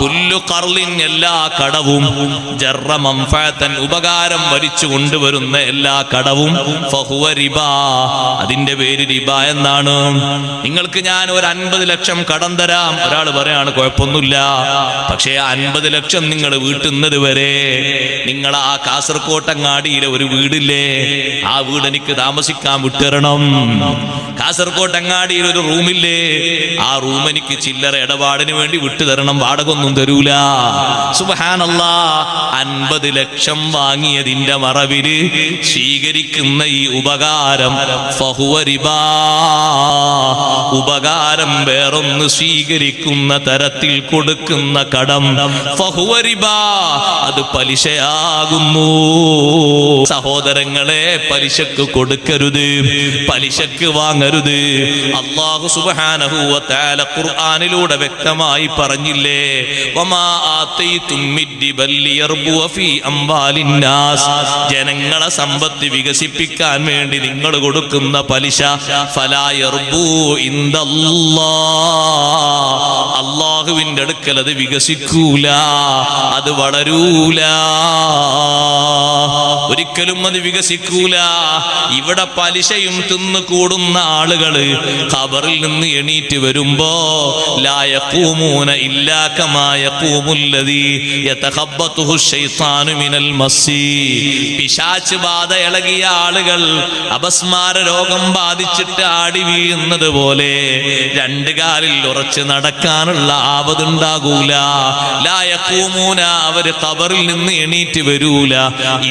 കുല്ലു ഖർളിൻ എല്ലാ കടവും ജർറ മൻഫഅതൻ ഉപകാരം വലിച്ചു കൊണ്ടുവരുന്ന എല്ലാ കടവും ഫഹുവ റിബ അതിന്റെ പേര് റിബ എന്നാണ്. നിങ്ങൾക്ക് ഞാൻ ഒരു 50 ലക്ഷം കടം തരാം. ഒരാൾ പറയാണ് കുഴപ്പമൊന്നുമില്ല, പക്ഷേ 50 ലക്ഷം നിങ്ങൾ വീട്ടുന്നത് വരെ നിങ്ങൾ ആ കാസർകോട്ടങ്ങാടിയിലെ ഒരു വീടില്ലേ, ആ വീട് എനിക്ക് താമസിക്കാൻ വിട്ടുതരണം. കാസർകോട്ടങ്ങാടിയിൽ ഒരു റൂമില്ലേ, ആ റൂം എനിക്ക് ചില്ലറ ഇടപാടിന് വേണ്ടി വിട്ടുതരണം, വാടക തരൂല. സുബ്ഹാനല്ലാഹ്, 50 ലക്ഷം വാങ്ങിയതിന്റെ മറവില് സ്വീകരിക്കുന്ന ഈ ഉപകാരം ഫഹുവ റിബാ, ഉപകാരം വേറൊന്ന് സ്വീകരിക്കുന്ന തരത്തിൽ കൊടുക്കുന്ന കടം ഫഹുവ റിബാ, അത് പലിശയാകുന്നു. സഹോദരങ്ങളെ, പലിശക്ക് കൊടുക്കരുത്, പലിശക്ക് വാങ്ങരുത്. അല്ലാഹു സുബ്ഹാനഹു വ തആല ഖുർആനിലൂടെ വ്യക്തമായി പറഞ്ഞില്ലേ, വമാ ആതൈതും മിദ്ദിബൽ ലിയർബുവ ഫീ അംവാലിൻ നാസ്, ജനങ്ങളെ സമ്പത്ത് വികസിപ്പിക്കാൻ വേണ്ടി നിങ്ങൾ കൊടുക്കുന്ന പലിശ ഫലാ യർബു ഇൻദല്ലാഹ്, അല്ലാഹുവിന്റെ അടുക്കൽ അത് വികസിക്കൂല, അത് വളരൂല, ഒരിക്കലും അത് വികസിക്കൂല. ഇവിടെ പലിശയും തിന്നു കൂടുന്ന ആളുകള് ഖബറിൽ നിന്ന് എണീറ്റ് വരുമ്പോ ലാ യഖൂമൂന ഇല്ലാ കമാ യഖൂമുൽ ലദീ യതഖബ്ബതുഹു ശൈത്താനു മിനൽ മസ്സി, പിശാച് ബാധ ഇളകിയ ആളുകൾ അപസ്മാര രോഗം ബാധിച്ചിട്ട് ആടി വീഴുന്നത് പോലെ രണ്ട് കാലിൽ ഉറച്ച് നടക്കാനുള്ള ആവതുണ്ടാകൂല. ലാ യഖൂമൂന, അവര് ഖബറിൽ നിന്ന് എണീറ്റ് വരൂല.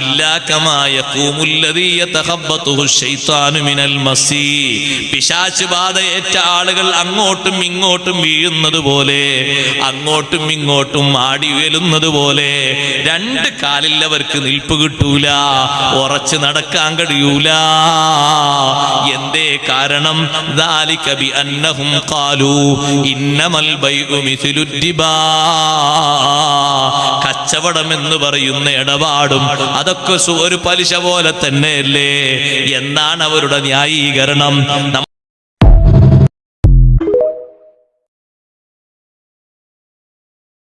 ഇല്ലാ കമാ യഖൂമുൽ ലദീ യതഖബ്ബതുഹു ശൈത്താനു മിനൽ മസ്സി, പിശാച് ബാധ ഏറ്റ ആളുകൾ അങ്ങോട്ടും ഇങ്ങോട്ടും വീഴുന്നത് പോലെ, അങ്ങോട്ടും ഇങ്ങോട്ടും ആടി ഉയലുന്നത് പോലെ രണ്ട് കാലിൽ അവർക്ക് നിൽപ്പ് കിട്ടൂല, ഉറച്ച് നടക്കാൻ കഴിയൂല. എന്തേ കാരണം? ദാലിക ബിഅന്നഹും ഖാലൂ ഇന്നമൽ ബൈഉ മിസ്ലുൽ റിബാ, കച്ചവടം എന്ന് പറയുന്ന ഇടപാടും അതൊക്കെ ഒരു പലിശ പോലെ തന്നെയല്ലേ എന്നാണ് അവരുടെ ന്യായീകരണം.